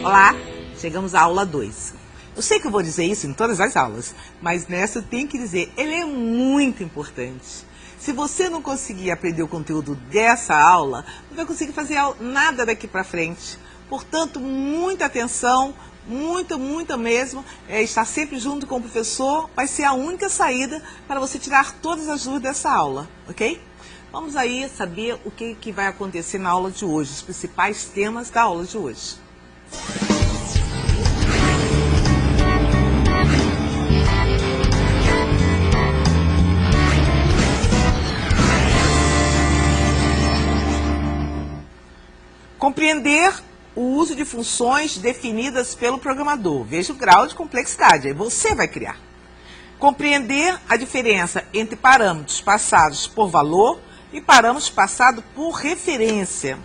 Olá, chegamos à aula 2. Eu sei que eu vou dizer isso em todas as aulas, mas nessa eu tenho que dizer, ele é muito importante. Se você não conseguir aprender o conteúdo dessa aula, não vai conseguir fazer nada daqui para frente. Portanto, muita atenção, muita mesmo. Estar sempre junto com o professor vai ser a única saída para você tirar todas as dúvidas dessa aula, ok? Vamos aí saber o que vai acontecer na aula de hoje, os principais temas da aula de hoje. Compreender o uso de funções definidas pelo programador. Veja o grau de complexidade, aí você vai criar. Compreender a diferença entre parâmetros passados por valor e parâmetros passados por referência.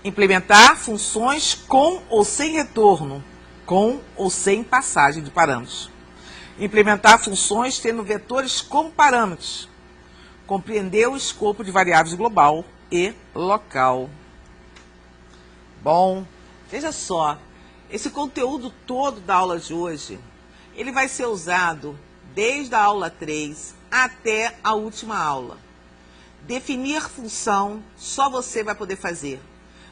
Implementar funções com ou sem retorno, com ou sem passagem de parâmetros. Implementar funções tendo vetores como parâmetros. Compreender o escopo de variáveis global e local. Bom, veja só, esse conteúdo todo da aula de hoje, ele vai ser usado desde a aula 3 até a última aula. Definir função, só você vai poder fazer,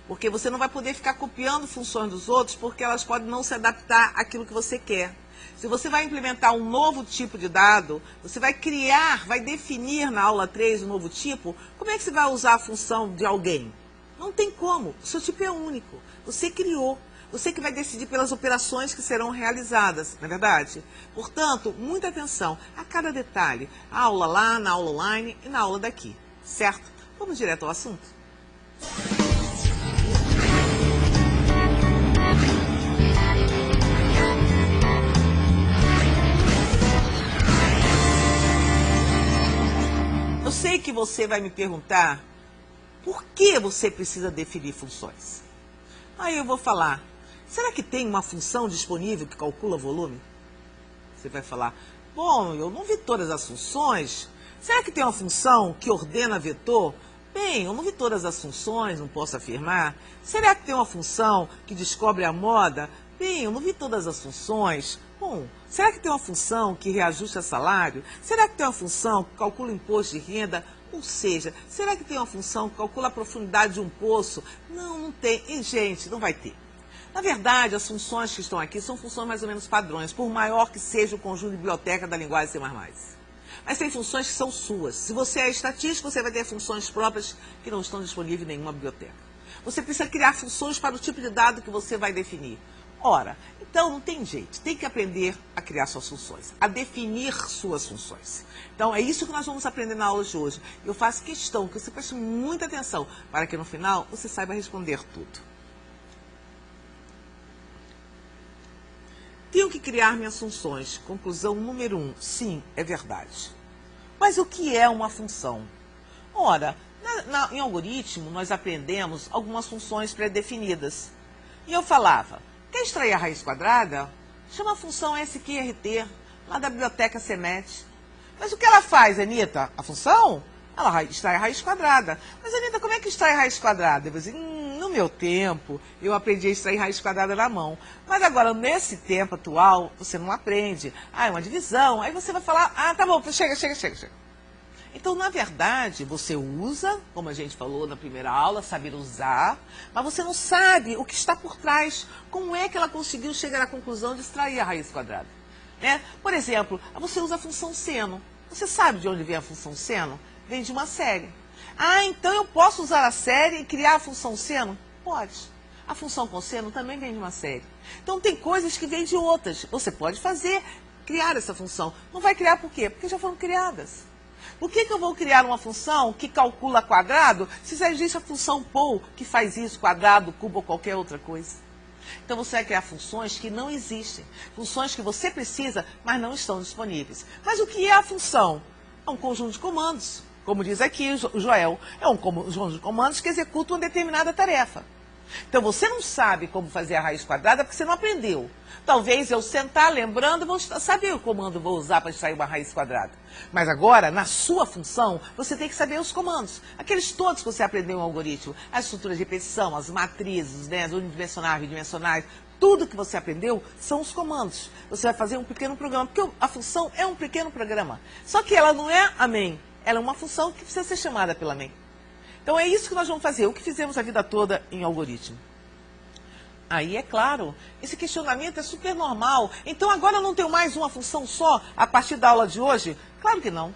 porque você não vai poder ficar copiando funções dos outros, porque elas podem não se adaptar àquilo que você quer. Se você vai implementar um novo tipo de dado, você vai criar, vai definir na aula 3 um novo tipo, como é que você vai usar a função de alguém? Não tem como, o seu tipo é único, você criou, você que vai decidir pelas operações que serão realizadas, não é verdade? Portanto, muita atenção a cada detalhe, a aula lá, na aula online e na aula daqui, certo? Vamos direto ao assunto? Eu sei que você vai me perguntar por que você precisa definir funções? Aí eu vou falar, será que tem uma função disponível que calcula volume? Você vai falar, bom, eu não vi todas as funções. Será que tem uma função que ordena vetor? Bem, eu não vi todas as funções, não posso afirmar. Será que tem uma função que descobre a moda? Bem, eu não vi todas as funções. Bom, será que tem uma função que reajusta salário? Será que tem uma função que calcula imposto de renda? Ou seja, será que tem uma função que calcula a profundidade de um poço? Não, não tem. E, gente, não vai ter. Na verdade, as funções que estão aqui são funções mais ou menos padrões, por maior que seja o conjunto de biblioteca da linguagem C++. Mas tem funções que são suas. Se você é estatístico, você vai ter funções próprias que não estão disponíveis em nenhuma biblioteca. Você precisa criar funções para o tipo de dado que você vai definir. Ora, então não tem jeito, tem que aprender a criar suas funções, a definir suas funções. Então é isso que nós vamos aprender na aula de hoje. Eu faço questão que você preste muita atenção, para que no final você saiba responder tudo. Tenho que criar minhas funções. Conclusão número 1, sim, é verdade. Mas o que é uma função? Ora, em algoritmo nós aprendemos algumas funções pré-definidas. E eu falava, quer extrair a raiz quadrada? Chama a função sqrt, lá da biblioteca CMET. Mas o que ela faz, Anitta? A função? Ela extrai a raiz quadrada. Mas, Anitta, como é que extrai a raiz quadrada? Eu vou dizer, no meu tempo, eu aprendi a extrair raiz quadrada na mão. Mas agora, nesse tempo atual, você não aprende. Ah, é uma divisão. Aí você vai falar, ah, tá bom, chega. Então, na verdade, você usa, como a gente falou na primeira aula, saber usar, mas você não sabe o que está por trás. Como é que ela conseguiu chegar à conclusão de extrair a raiz quadrada? Né? Por exemplo, você usa a função seno. Você sabe de onde vem a função seno? Vem de uma série. Ah, então eu posso usar a série e criar a função seno? Pode. A função cosseno também vem de uma série. Então, tem coisas que vêm de outras. Você pode fazer, criar essa função. Não vai criar por quê? Porque já foram criadas. Por que eu vou criar uma função que calcula quadrado se já existe a função pol que faz isso, quadrado, cubo ou qualquer outra coisa? Então você vai criar funções que não existem, funções que você precisa, mas não estão disponíveis. Mas o que é a função? É um conjunto de comandos, como diz aqui o Joel, é um conjunto de comandos que executa uma determinada tarefa. Então, você não sabe como fazer a raiz quadrada porque você não aprendeu. Talvez eu sentar lembrando, vou saber o comando vou usar para extrair uma raiz quadrada. Mas agora, na sua função, você tem que saber os comandos. Aqueles todos que você aprendeu no algoritmo. As estruturas de repetição, as matrizes, né, as unidimensionais, bidimensionais. Tudo que você aprendeu são os comandos. Você vai fazer um pequeno programa, porque a função é um pequeno programa. Só que ela não é a main, ela é uma função que precisa ser chamada pela main. Então é isso que nós vamos fazer, o que fizemos a vida toda em algoritmo. Aí, é claro, esse questionamento é super normal. Então agora eu não tenho mais uma função só a partir da aula de hoje? Claro que não.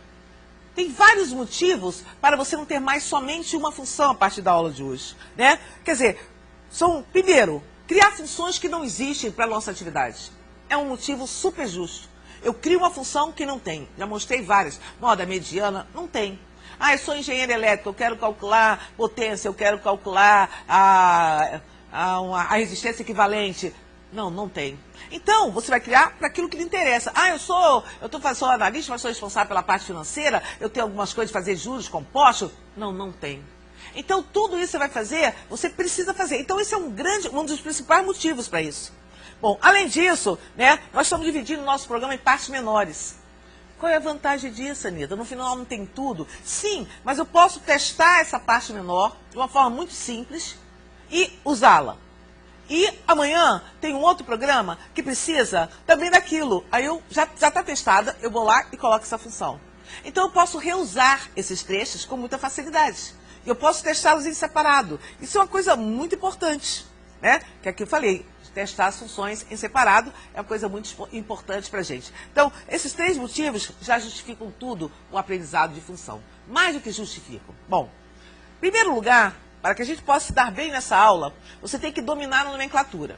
Tem vários motivos para você não ter mais somente uma função a partir da aula de hoje, né? Quer dizer, primeiro, criar funções que não existem para a nossa atividade. É um motivo super justo. Eu crio uma função que não tem. Já mostrei várias. Moda mediana, não tem. Ah, eu sou engenheiro elétrico, eu quero calcular potência, eu quero calcular a resistência equivalente. Não, não tem. Então, você vai criar para aquilo que lhe interessa. Ah, eu sou analista, mas sou responsável pela parte financeira, eu tenho algumas coisas de fazer juros compostos. Não, não tem. Então, tudo isso você vai fazer, você precisa fazer. Então, esse é um dos principais motivos para isso. Bom, além disso, né, nós estamos dividindo o nosso programa em partes menores. Qual é a vantagem disso, Anitta? No final não tem tudo? Sim, mas eu posso testar essa parte menor de uma forma muito simples e usá-la. E amanhã tem um outro programa que precisa também daquilo. Aí já está testada, eu vou lá e coloco essa função. Então eu posso reusar esses trechos com muita facilidade. Eu posso testá-los em separado. Isso é uma coisa muito importante, né? Que aqui eu falei. Testar as funções em separado é uma coisa muito importante para a gente. Então, esses 3 motivos já justificam tudo o aprendizado de função. Mais do que justificam. Bom, em primeiro lugar, para que a gente possa se dar bem nessa aula, você tem que dominar a nomenclatura.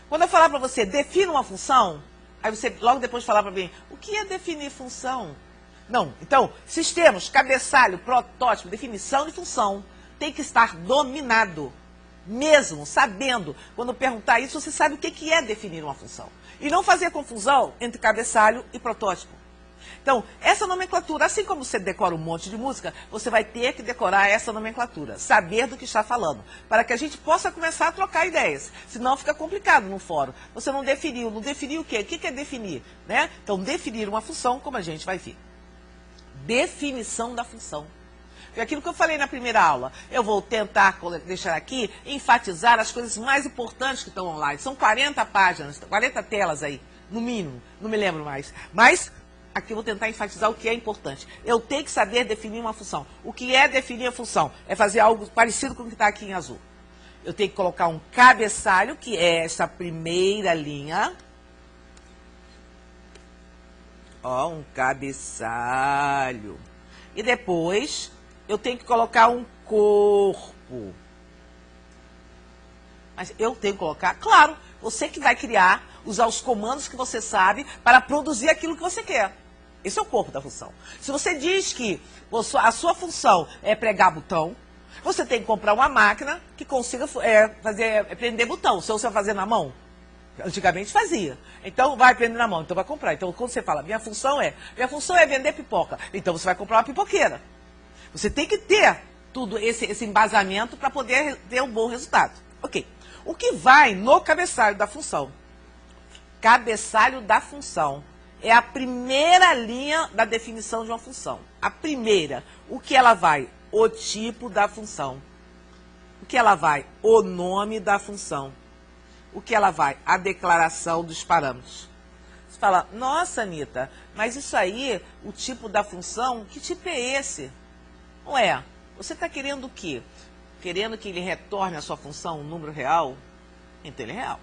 Quando eu falar para você, defina uma função, aí você logo depois falar para mim, o que é definir função? Não, então, sistemas, cabeçalho, protótipo, definição de função, tem que estar dominado. Mesmo sabendo, quando perguntar isso, você sabe o que é definir uma função. E não fazer confusão entre cabeçalho e protótipo. Então, essa nomenclatura, assim como você decora um monte de música, você vai ter que decorar essa nomenclatura, saber do que está falando, para que a gente possa começar a trocar ideias. Senão fica complicado no fórum. Você não definiu o quê? O que é definir? Né? Então, definir uma função, como a gente vai ver. Definição da função. É aquilo que eu falei na primeira aula. Eu vou tentar deixar aqui, enfatizar as coisas mais importantes que estão online. São 40 páginas, 40 telas aí, no mínimo, não me lembro mais. Mas aqui eu vou tentar enfatizar o que é importante. Eu tenho que saber definir uma função. O que é definir a função? É fazer algo parecido com o que está aqui em azul. Eu tenho que colocar um cabeçalho, que é essa primeira linha. Ó, um cabeçalho. E depois eu tenho que colocar um corpo. Mas eu tenho que colocar, claro, você que vai criar, usar os comandos que você sabe para produzir aquilo que você quer. Esse é o corpo da função. Se você diz que a sua função é pregar botão, você tem que comprar uma máquina que consiga prender botão. Se você vai fazer na mão, antigamente fazia. Então vai prender na mão, então vai comprar. Então quando você fala, minha função é vender pipoca, então você vai comprar uma pipoqueira. Você tem que ter tudo esse embasamento para poder ter um bom resultado. Ok. O que vai no cabeçalho da função? Cabeçalho da função é a primeira linha da definição de uma função. A primeira. O que ela vai? O tipo da função. O que ela vai? O nome da função. O que ela vai? A declaração dos parâmetros. Você fala, nossa, Anitta, mas isso aí, o tipo da função, que tipo é esse? Não é. Você está querendo o quê? Querendo que ele retorne a sua função um número real? Então ele é real.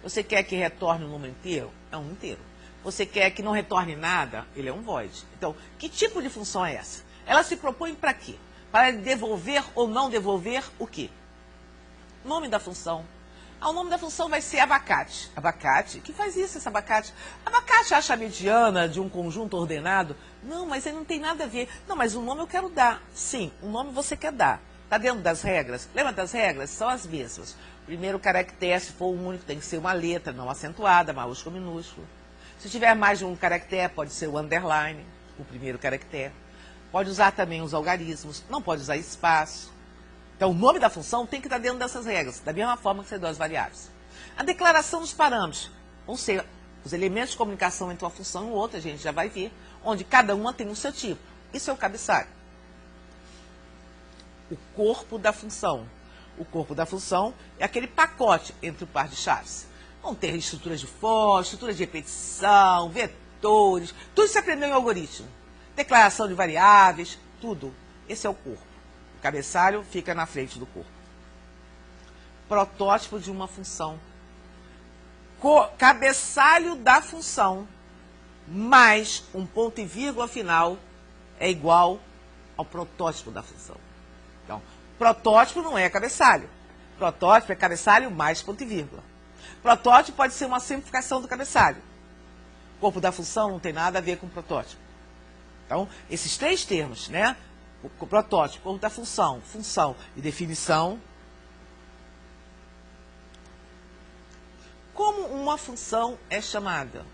Você quer que retorne um número inteiro? É um inteiro. Você quer que não retorne nada? Ele é um void. Então, que tipo de função é essa? Ela se propõe para quê? Para devolver ou não devolver o quê? Nome da função. O nome da função vai ser abacate. Abacate? Que faz isso, esse abacate? Abacate acha a mediana de um conjunto ordenado? Não, mas ele não tem nada a ver. Não, mas o nome eu quero dar. Sim, o nome você quer dar. Está dentro das regras? Lembra das regras? São as mesmas. Primeiro caractere, se for um único, tem que ser uma letra, não acentuada, maiúsculo, minúsculo. Se tiver mais de um caractere, pode ser o underline, o primeiro caractere. Pode usar também os algarismos, não pode usar espaço. Então, o nome da função tem que estar dentro dessas regras, da mesma forma que você dá as variáveis. A declaração dos parâmetros vão ser os elementos de comunicação entre uma função e outra, a gente já vai ver, onde cada uma tem o seu tipo. Isso é o cabeçalho. O corpo da função. O corpo da função é aquele pacote entre o par de chaves. Vão ter estruturas de for, estruturas de repetição, vetores, tudo se aprendeu em algoritmo. Declaração de variáveis, tudo. Esse é o corpo. O cabeçalho fica na frente do corpo. Protótipo de uma função. Cabeçalho da função mais um ponto e vírgula final é igual ao protótipo da função. Então, protótipo não é cabeçalho. Protótipo é cabeçalho mais ponto e vírgula. Protótipo pode ser uma simplificação do cabeçalho. O corpo da função não tem nada a ver com protótipo. Então, esses três termos, né? O protótipo, corpo da função, função e definição. Como uma função é chamada?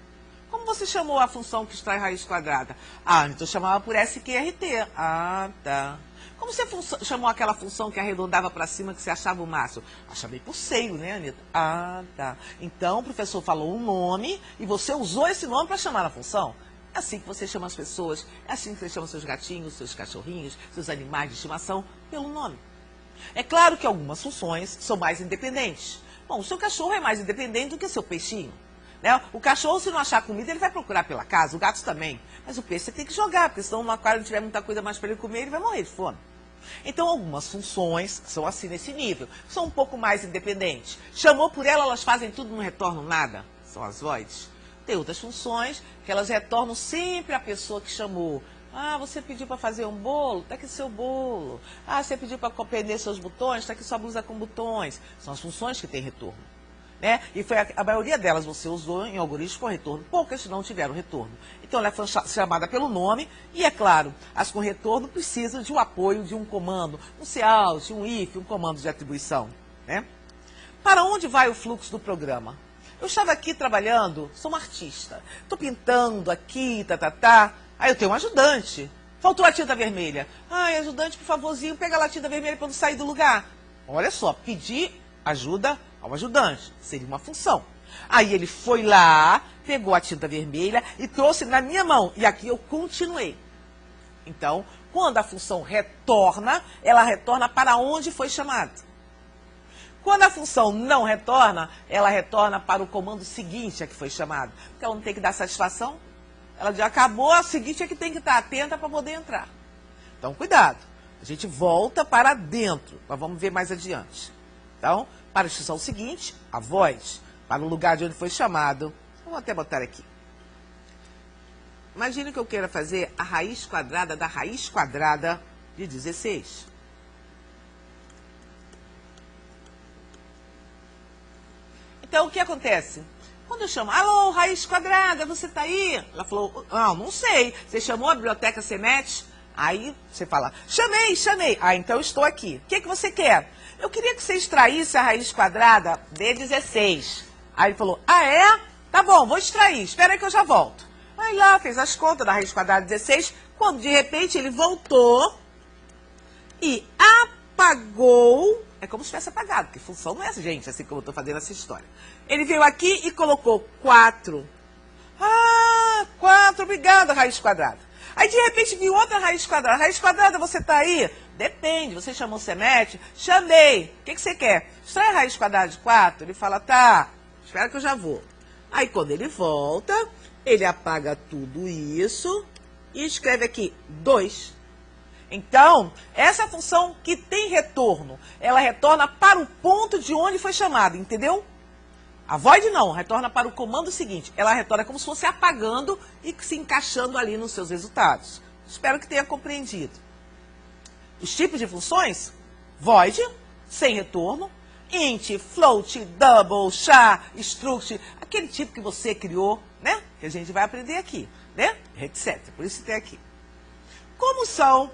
Como você chamou a função que extrai raiz quadrada? Ah, então eu chamava por SQRT. Ah, tá. Como você chamou aquela função que arredondava para cima, que você achava o máximo? Ah, chamei por seio, né, Anitta? Ah, tá. Então o professor falou um nome e você usou esse nome para chamar a função. É assim que você chama as pessoas, é assim que você chama seus gatinhos, seus cachorrinhos, seus animais de estimação, pelo nome. É claro que algumas funções são mais independentes. Bom, o seu cachorro é mais independente do que o seu peixinho. Né? O cachorro, se não achar comida, ele vai procurar pela casa, o gato também. Mas o peixe você tem que jogar, porque senão no aquário não tiver muita coisa mais para ele comer, ele vai morrer de fome. Então, algumas funções são assim nesse nível, são um pouco mais independentes. Chamou por ela, elas fazem tudo, não retornam nada. São as voids. Tem outras funções que elas retornam sempre a pessoa que chamou. Ah, você pediu para fazer um bolo? Está aqui seu bolo. Ah, você pediu para prender seus botões? Está aqui sua blusa com botões. São as funções que têm retorno. Né? E foi a maioria delas você usou em algoritmos com retorno. Poucas não tiveram retorno. Então ela foi chamada pelo nome e, é claro, as com retorno precisam de um apoio de um comando, um cout, um if, um comando de atribuição. Né? Para onde vai o fluxo do programa? Eu estava aqui trabalhando, sou uma artista. Estou pintando aqui, Aí eu tenho um ajudante. Faltou a tinta vermelha. Ai, ajudante, por favorzinho, pega lá a tinta vermelha para não sair do lugar. Olha só, pedir ajuda ao ajudante. Seria uma função. Aí ele foi lá, pegou a tinta vermelha e trouxe na minha mão. E aqui eu continuei. Então, quando a função retorna, ela retorna para onde foi chamado. Quando a função não retorna, ela retorna para o comando seguinte a que foi chamado. Porque ela não tem que dar satisfação. Ela já acabou, a seguinte é que tem que estar atenta para poder entrar. Então, cuidado. A gente volta para dentro. Mas vamos ver mais adiante. Então, para a instrução seguinte, a voz, para o lugar de onde foi chamado. Vamos até botar aqui. Imagine que eu queira fazer a raiz quadrada da raiz quadrada de 16. Então, o que acontece? Quando eu chamo, alô, raiz quadrada, você está aí? Ela falou, não sei. Você chamou a biblioteca CNET? Aí você fala, chamei. Ah, então eu estou aqui. O que você quer? Eu queria que você extraísse a raiz quadrada de 16. Aí ele falou, ah, é? Tá bom, vou extrair, espera aí que eu já volto. Aí lá, fez as contas da raiz quadrada de 16, quando de repente ele voltou e apagou. É como se tivesse apagado, porque função não é gente, assim como eu estou fazendo essa história. Ele veio aqui e colocou 4. Ah, 4, obrigada, raiz quadrada. Aí, de repente, viu outra raiz quadrada. Raiz quadrada, você está aí? Depende, você chamou o CNET? Chamei. O que você quer? Extrai a raiz quadrada de 4? Ele fala, tá, espera que eu já vou. Aí, quando ele volta, ele apaga tudo isso e escreve aqui 2. Então, essa função que tem retorno, ela retorna para o ponto de onde foi chamado, entendeu? A void não, retorna para o comando seguinte. Ela retorna como se fosse apagando e se encaixando ali nos seus resultados. Espero que tenha compreendido. Os tipos de funções, void, sem retorno, int, float, double, char, struct, aquele tipo que você criou, né? Que a gente vai aprender aqui, né? Etc. Por isso tem aqui. Como são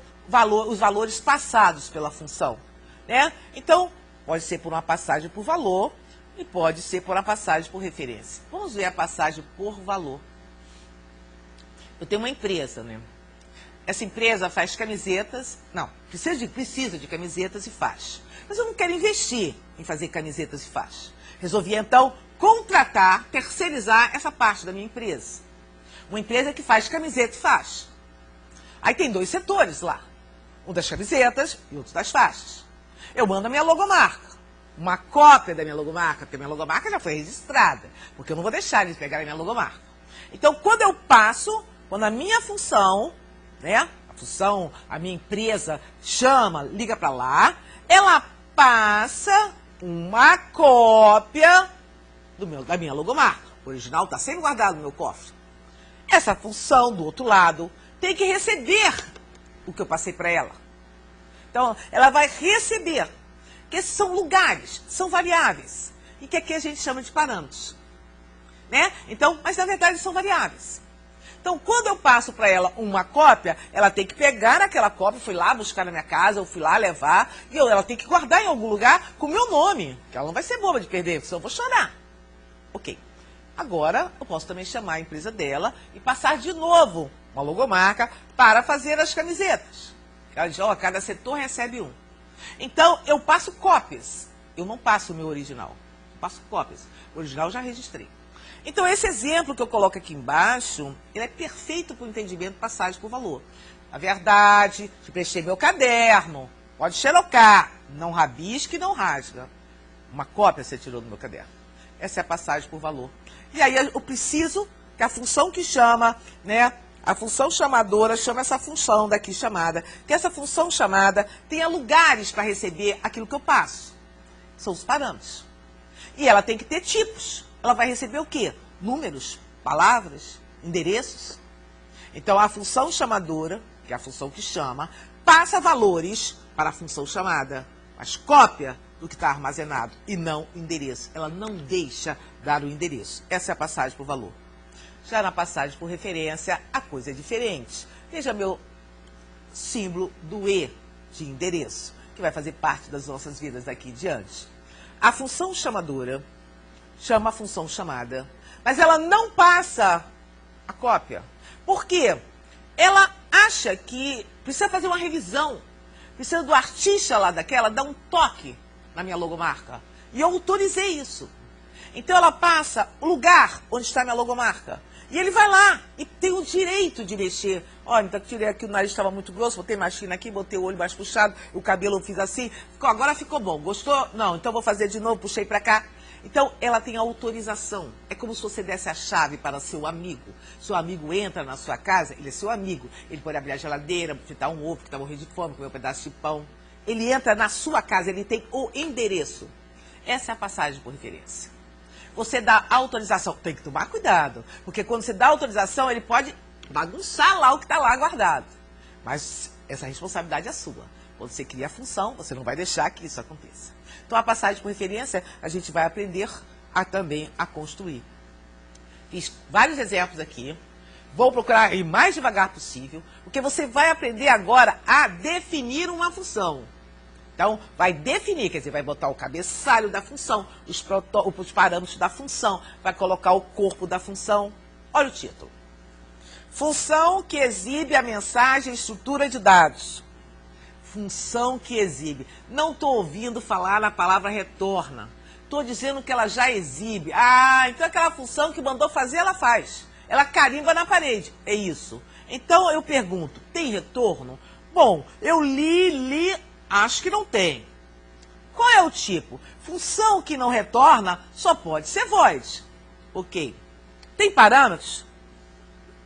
os valores passados pela função, né? Então, pode ser por uma passagem por valor e pode ser por uma passagem por referência. Vamos ver a passagem por valor. Eu tenho uma empresa, né? essa empresa faz camisetas, não, precisa de camisetas e faz. Mas eu não quero investir em fazer camisetas e faz. Resolvi, então, contratar, terceirizar essa parte da minha empresa. Uma empresa que faz camiseta e faz. Aí tem 2 setores lá. Um das camisetas e outro das faixas. Eu mando a minha logomarca. Uma cópia da minha logomarca, porque a minha logomarca já foi registrada. Porque eu não vou deixar eles pegarem a minha logomarca. Então, quando eu passo, quando a minha função, né? A minha empresa chama, liga para lá, ela passa uma cópia da minha logomarca. O original está sempre guardado no meu cofre. Essa função, do outro lado, tem que receber o que eu passei para ela. Então, ela vai receber. Que esses são lugares, são variáveis. E que aqui a gente chama de parâmetros. Né? Então, mas na verdade são variáveis. Então, quando eu passo para ela uma cópia, ela tem que pegar aquela cópia, fui lá buscar na minha casa, eu fui lá levar, e ela tem que guardar em algum lugar com o meu nome, que ela não vai ser boba de perder, senão eu vou chorar. Ok. Agora, eu posso também chamar a empresa dela e passar de novo uma logomarca para fazer as camisetas. Ela diz, ó, cada setor recebe um. Então, eu passo cópias. Eu não passo o meu original. Eu passo cópias. O original eu já registrei. Então, esse exemplo que eu coloco aqui embaixo, ele é perfeito para o entendimento de passagem por valor. A verdade, te prestei meu caderno, pode xerocar, não rabisque, não rasga. Uma cópia você tirou do meu caderno. Essa é a passagem por valor. E aí eu preciso que a função que chama, né, a função chamadora chama essa função daqui chamada, que essa função chamada tenha lugares para receber aquilo que eu passo. São os parâmetros. E ela tem que ter tipos. Ela vai receber o quê? Números, palavras, endereços. Então, a função chamadora, que é a função que chama, passa valores para a função chamada, mas cópia do que está armazenado e não endereço. Ela não deixa dar o endereço. Essa é a passagem por valor. Já na passagem por referência, a coisa é diferente. Veja meu símbolo do E de endereço, que vai fazer parte das nossas vidas daqui em diante. A função chamadora chama a função chamada, mas ela não passa a cópia. Por quê? Ela acha que precisa fazer uma revisão, precisa do artista lá daquela dar um toque na minha logomarca. E eu autorizei isso. Então ela passa o lugar onde está a minha logomarca. E ele vai lá e tem o direito de mexer. Olha, então tirei aqui, o nariz estava muito grosso, botei mais fino aqui, botei o olho mais puxado, o cabelo eu fiz assim. Agora ficou bom. Gostou? Não, então vou fazer de novo, puxei para cá. Então, ela tem autorização. É como se você desse a chave para seu amigo. Seu amigo entra na sua casa, ele é seu amigo. Ele pode abrir a geladeira, fritar um ovo, que está morrendo de fome, comer um pedaço de pão. Ele entra na sua casa, ele tem o endereço. Essa é a passagem por referência. Você dá autorização, tem que tomar cuidado. Porque quando você dá autorização, ele pode bagunçar lá o que está lá guardado. Mas essa responsabilidade é sua. Quando você cria a função, você não vai deixar que isso aconteça. Então, a passagem por referência, a gente vai aprender também a construir. Fiz vários exemplos aqui. Vou procurar ir mais devagar possível, porque você vai aprender agora a definir uma função. Então, vai definir, quer dizer, vai botar o cabeçalho da função, os parâmetros da função, vai colocar o corpo da função. Olha o título. Função que exibe a mensagem estrutura de dados. Função que exibe. Não estou ouvindo falar na palavra retorna. Estou dizendo que ela já exibe. Ah, então aquela função que mandou fazer, ela faz. Ela carimba na parede. É isso. Então eu pergunto, tem retorno? Bom, eu li, acho que não tem. Qual é o tipo? Função que não retorna só pode ser void. Ok. Tem parâmetros?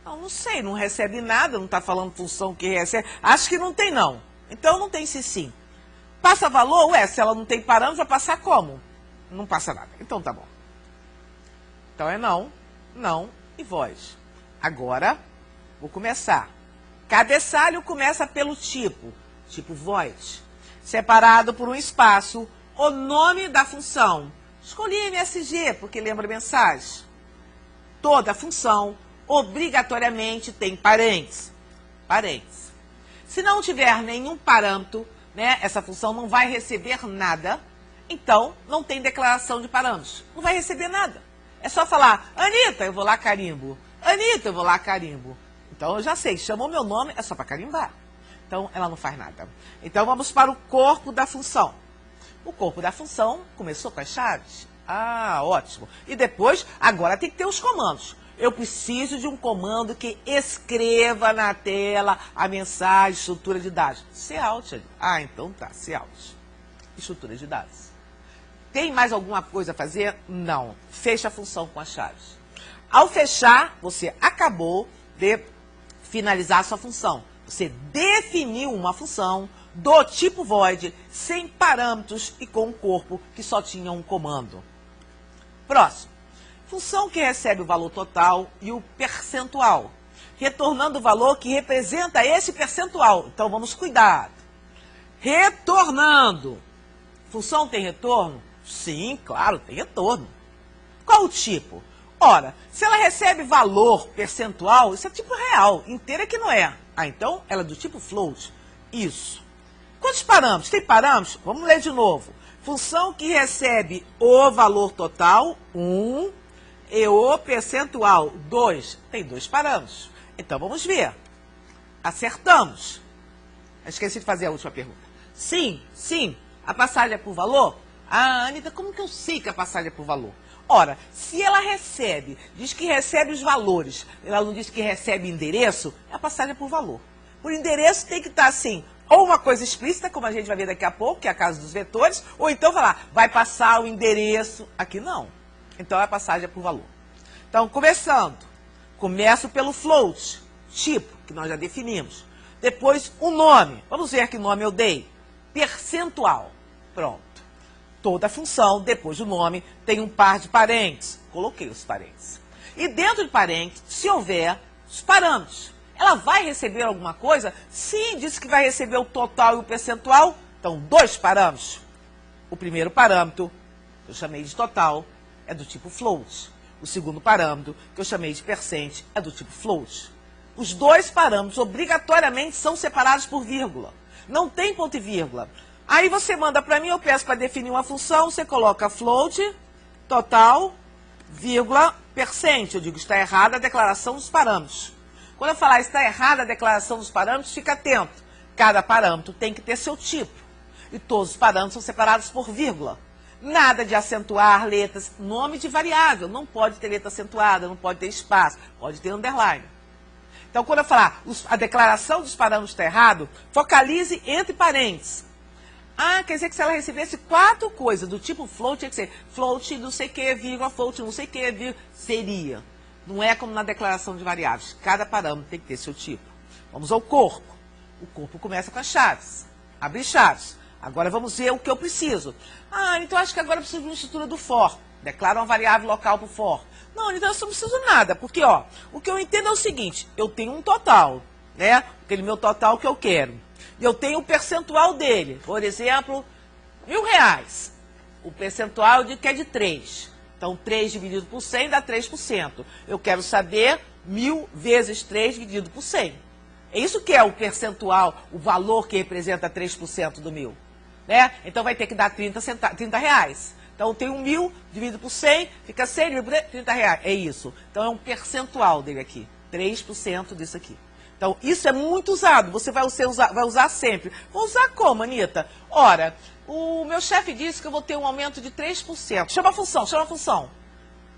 Não sei, não recebe nada, não está falando função que recebe. Acho que não tem, não. Então, não tem se sim. Passa valor? Ué, se ela não tem parâmetro, vai passar como? Não passa nada. Então, tá bom. Então, é não, não e voz. Agora, vou começar. Cabeçalho começa pelo tipo void. Separado por um espaço, o nome da função. Escolhi MSG, porque lembra mensagem. Toda função, obrigatoriamente, tem parênteses. Parênteses. Se não tiver nenhum parâmetro, né, essa função não vai receber nada, então não tem declaração de parâmetros. Não vai receber nada. É só falar, Anitta, eu vou lá carimbo. Anitta, eu vou lá carimbo. Então, Então, eu já sei, chamou meu nome, é só para carimbar. Então, ela não faz nada. Então, vamos para o corpo da função. O corpo da função começou com as chaves. Ah, ótimo. E depois, agora tem que ter os comandos. Eu preciso de um comando que escreva na tela a mensagem, estrutura de dados. Cout. Ah, então tá, cout. Estrutura de dados. Tem mais alguma coisa a fazer? Não. Fecha a função com as chaves. Ao fechar, você acabou de finalizar a sua função. Você definiu uma função do tipo void, sem parâmetros e com um corpo que só tinha um comando. Próximo. Função que recebe o valor total e o percentual, retornando o valor que representa esse percentual. Então, vamos cuidar. Retornando. Função tem retorno? Sim, claro, tem retorno. Qual o tipo? Ora, se ela recebe valor percentual, isso é tipo real, inteira que não é. Ah, então ela é do tipo float. Isso. Quantos parâmetros? Tem parâmetros? Vamos ler de novo. Função que recebe o valor total, 1, e o percentual, 2. Tem 2 parâmetros. Então vamos ver. Acertamos. Esqueci de fazer a última pergunta. Sim, sim. A passagem é por valor? Ah, Anitta, como que eu sei que a passagem é por valor? Ora, se ela recebe, diz que recebe os valores, ela não diz que recebe endereço, a passagem é por valor. Por endereço tem que estar assim, ou uma coisa explícita, como a gente vai ver daqui a pouco, que é a casa dos vetores, ou então falar, vai passar o endereço. Aqui não. Então a passagem é por valor. Então, começando, começo pelo float, tipo, que nós já definimos. Depois, o nome. Vamos ver que nome eu dei. Percentual. Pronto. Toda função, depois do nome, tem um par de parênteses. Coloquei os parênteses. E dentro de parênteses, se houver os parâmetros. Ela vai receber alguma coisa? Sim, disse que vai receber o total e o percentual. Então, 2 parâmetros. O primeiro parâmetro, que eu chamei de total, é do tipo float. O segundo parâmetro, que eu chamei de percent, é do tipo float. Os 2 parâmetros, obrigatoriamente, são separados por vírgula. Não tem ponto e vírgula. Aí você manda para mim, eu peço para definir uma função, você coloca float, total, vírgula, percent. Eu digo, está errada a declaração dos parâmetros. Quando eu falar está errada a declaração dos parâmetros, fica atento. Cada parâmetro tem que ter seu tipo. E todos os parâmetros são separados por vírgula. Nada de acentuar letras, nome de variável. Não pode ter letra acentuada, não pode ter espaço, pode ter underline. Então, quando eu falar a declaração dos parâmetros está errado, focalize entre parênteses. Ah, quer dizer que se ela recebesse 4 coisas do tipo float, tinha que ser float não sei o que, vírgula, float não sei o que, vírgula, seria. Não é como na declaração de variáveis. Cada parâmetro tem que ter seu tipo. Vamos ao corpo. O corpo começa com as chaves. Abre chaves. Agora vamos ver o que eu preciso. Ah, então acho que agora eu preciso de uma estrutura do for. Declara uma variável local para o for. Não, então eu não preciso nada, porque ó, o que eu entendo é o seguinte, eu tenho um total, né? Aquele meu total que eu quero. E eu tenho o percentual dele. Por exemplo, R$1.000. O percentual eu digo que é de 3. Então, 3 dividido por 100 dá 3%. Eu quero saber 1.000 vezes 3 dividido por 100. É isso que é o percentual, o valor que representa 3% do 1.000. Né? Então, vai ter que dar 30 reais. Então, eu tenho 1.000 dividido por 100, fica 100 dividido por 30 reais. É isso. Então, é um percentual dele aqui. 3% disso aqui. Então, isso é muito usado. Você vai usar sempre. Vou usar como, Anitta? Ora, o meu chefe disse que eu vou ter um aumento de 3%. Chama a função, chama a função.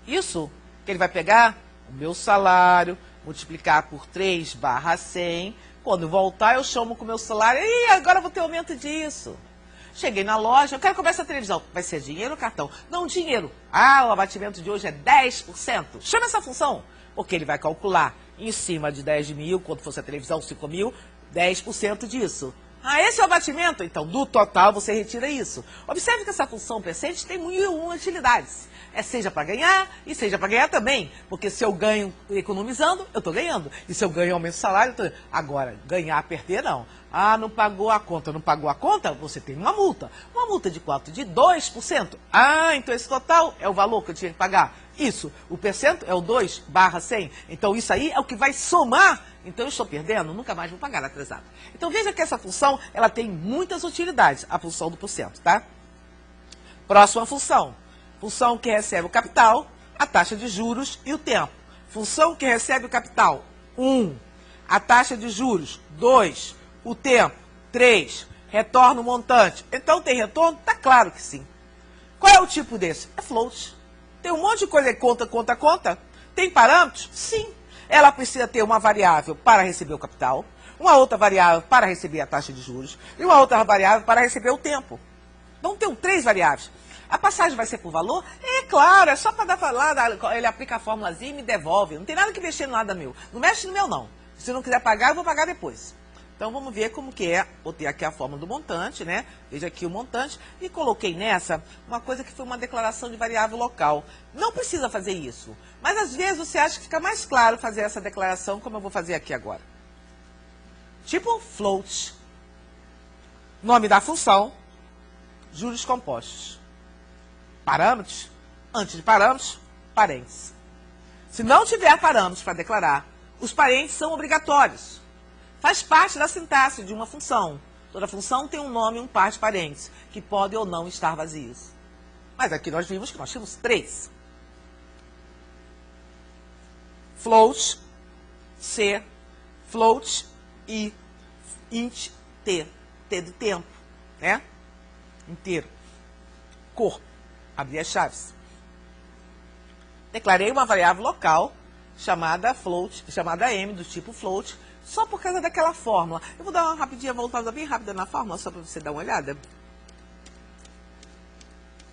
Isso que ele vai pegar o meu salário, multiplicar por 3/100. Quando voltar, eu chamo com o meu salário. E agora eu vou ter aumento disso. Cheguei na loja, eu quero comprar essa televisão. Vai ser dinheiro ou cartão? Não, dinheiro. Ah, o abatimento de hoje é 10%. Chama essa função. Porque ele vai calcular em cima de 10 mil, quando fosse a televisão, 5 mil, 10% disso. Ah, esse é o abatimento? Então, do total, você retira isso. Observe que essa função percent tem 1.001 utilidades. Seja para ganhar e seja para ganhar também. Porque se eu ganho economizando, eu estou ganhando. E se eu ganho aumento de salário, eu estou ganhando. Agora, ganhar, perder, não. Ah, não pagou a conta. Não pagou a conta? Você tem uma multa. Uma multa de quanto? De 2%. Ah, então esse total é o valor que eu tinha que pagar. Isso, o percento é o 2/100. Então, isso aí é o que vai somar. Então, eu estou perdendo, nunca mais vou pagar atrasado. Então, veja que essa função, ela tem muitas utilidades, a função do porcento, tá? Próxima função. Função que recebe o capital, a taxa de juros e o tempo. Função que recebe o capital, 1. A taxa de juros, 2. O tempo, 3. Retorno montante. Então tem retorno? Tá claro que sim. Qual é o tipo desse? É float. Tem um monte de coisa aí, conta. Tem parâmetros? Sim. Ela precisa ter uma variável para receber o capital, uma outra variável para receber a taxa de juros e uma outra variável para receber o tempo. Então tem 3 variáveis. A passagem vai ser por valor? É claro, é só para dar lá, ele aplica a formulazinha e me devolve. Não tem nada que mexer no nada meu. Não mexe no meu não. Se não quiser pagar, eu vou pagar depois. Então vamos ver como que é. Botei aqui a fórmula do montante, né? Veja aqui o montante. E coloquei nessa uma coisa que foi uma declaração de variável local. Não precisa fazer isso. Mas às vezes você acha que fica mais claro fazer essa declaração, como eu vou fazer aqui agora. Tipo float. Nome da função. Juros compostos. Parâmetros. Antes de parâmetros, parênteses. Se não tiver parâmetros para declarar, os parênteses são obrigatórios. Faz parte da sintaxe de uma função. Toda função tem um nome e um par de parênteses, que podem ou não estar vazios. Mas aqui nós vimos que nós tínhamos 3. Float, C, float e int, T. T de tempo, né? Inteiro. Corpo. Abrir as chaves. Declarei uma variável local chamada float, chamada M, do tipo float, só por causa daquela fórmula. Eu vou dar uma rapidinha, voltada bem rápida na fórmula, só para você dar uma olhada.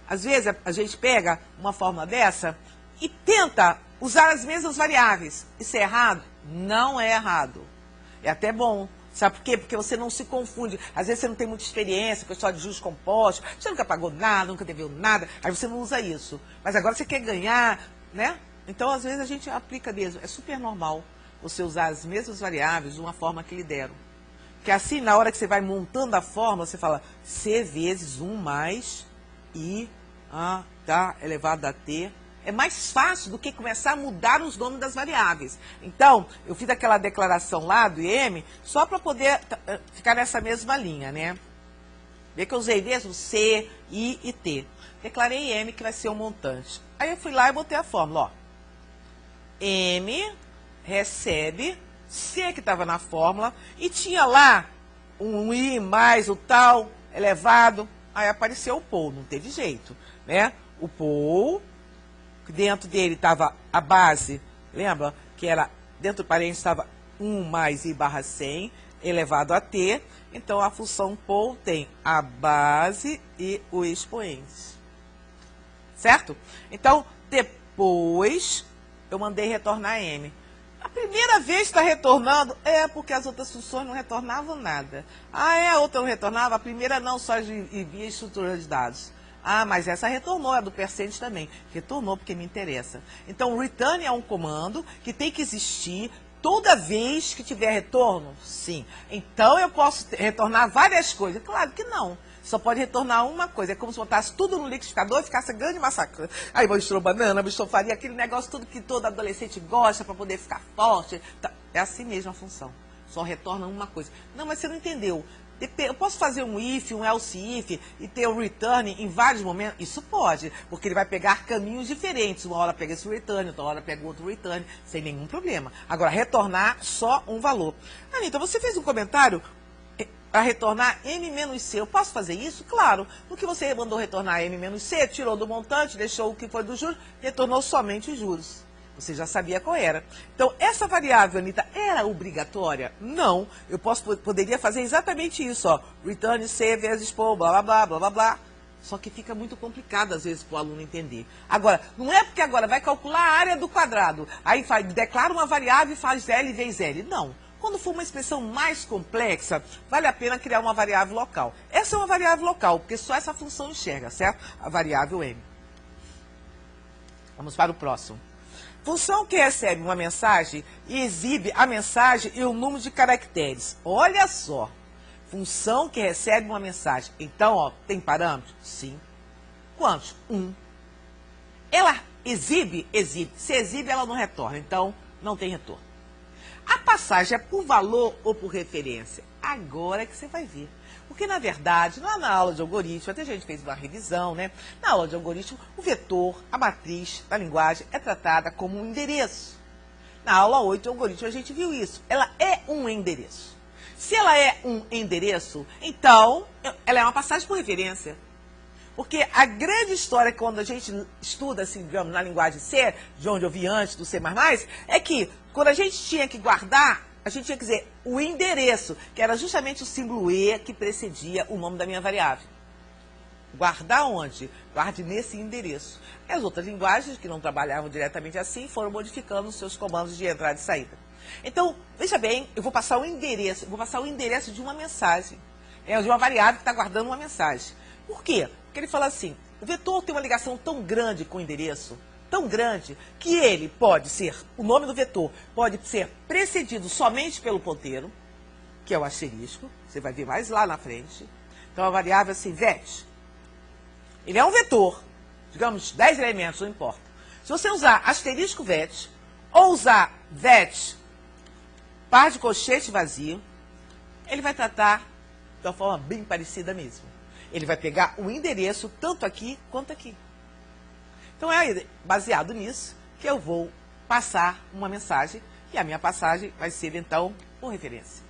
Às vezes a gente pega uma fórmula dessa e tenta usar as mesmas variáveis. Isso é errado? Não é errado. É até bom. Sabe por quê? Porque você não se confunde. Às vezes você não tem muita experiência com a história de juros compostos, você nunca pagou nada, nunca deveu nada, aí você não usa isso. Mas agora você quer ganhar, né? Então, às vezes, a gente aplica mesmo. É super normal você usar as mesmas variáveis de uma forma que lhe deram. Porque assim, na hora que você vai montando a fórmula, você fala C vezes 1 mais I, A, K elevado a T. É mais fácil do que começar a mudar os nomes das variáveis. Então, eu fiz aquela declaração lá do IM só para poder ficar nessa mesma linha, né? Vê que eu usei mesmo C, I e T. Declarei M, que vai ser o montante. Aí eu fui lá e botei a fórmula, ó. M recebe C, que estava na fórmula, e tinha lá um I mais o tal elevado. Aí apareceu o POL, não teve jeito, né? O POL... Dentro dele estava a base, lembra? Que era, dentro do parênteses estava 1 mais I barra 100 elevado a T. Então, a função POL tem a base e o expoente. Certo? Então, depois, eu mandei retornar M. A primeira vez que está retornando é porque as outras funções não retornavam nada. Ah, é? A outra não retornava? A primeira não, só envia estrutura de dados. Ah, mas essa retornou, a do percent também. Retornou porque me interessa. Então, o return é um comando que tem que existir toda vez que tiver retorno? Sim. Então, eu posso retornar várias coisas? Claro que não. Só pode retornar uma coisa. É como se botasse tudo no liquidificador e ficasse grande massacre. Aí mostrou banana, mostrou farinha, aquele negócio tudo que todo adolescente gosta para poder ficar forte. É assim mesmo a função. Só retorna uma coisa. Não, mas você não entendeu. Eu posso fazer um if, um else if e ter o return em vários momentos? Isso pode, porque ele vai pegar caminhos diferentes. Uma hora pega esse return, outra hora pega outro return, sem nenhum problema. Agora, retornar só um valor. Anitta, você fez um comentário a retornar M menos C. Eu posso fazer isso? Claro. No que você mandou retornar M menos C, tirou do montante, deixou o que foi dos juros, retornou somente os juros. Você já sabia qual era. Então, essa variável, Anitta, era obrigatória? Não. Eu poderia fazer exatamente isso, ó. Return C vezes POL, blá, blá, blá, blá, blá, blá. Só que fica muito complicado, às vezes, para o aluno entender. Agora, não é porque agora vai calcular a área do quadrado. Aí declara uma variável e faz L vezes L. Não. Quando for uma expressão mais complexa, vale a pena criar uma variável local. Essa é uma variável local, porque só essa função enxerga, certo? A variável M. Vamos para o próximo. Função que recebe uma mensagem e exibe a mensagem e o número de caracteres. Olha só. Função que recebe uma mensagem. Então, ó, tem parâmetro? Sim. Quantos? 1. Ela exibe? Exibe. Se exibe, ela não retorna. Então, não tem retorno. A passagem é por valor ou por referência? Agora é que você vai ver. Porque, na verdade, lá na aula de algoritmo, até a gente fez uma revisão, né? Na aula de algoritmo, o vetor, a matriz da linguagem é tratada como um endereço. Na aula 8 do algoritmo a gente viu isso. Ela é um endereço. Se ela é um endereço, então ela é uma passagem por referência. Porque a grande história quando a gente estuda, assim, digamos, na linguagem C, de onde eu vi antes do C++, é que quando a gente tinha que guardar, a gente tinha que dizer o endereço, que era justamente o símbolo E que precedia o nome da minha variável. Guardar onde? Guarde nesse endereço. As outras linguagens que não trabalhavam diretamente assim foram modificando os seus comandos de entrada e saída. Então, veja bem, eu vou passar o endereço de uma mensagem, de uma variável que está guardando uma mensagem. Por quê? Porque ele fala assim, o vetor tem uma ligação tão grande com o endereço, tão grande, que ele pode ser, o nome do vetor pode ser precedido somente pelo ponteiro, que é o asterisco, você vai ver mais lá na frente. Então, a variável assim, vet, ele é um vetor, digamos, 10 elementos, não importa. Se você usar asterisco vet, ou usar vet, par de colchete vazio, ele vai tratar de uma forma bem parecida mesmo. Ele vai pegar o endereço tanto aqui quanto aqui. Então é baseado nisso que eu vou passar uma mensagem, e a minha passagem vai ser então por referência.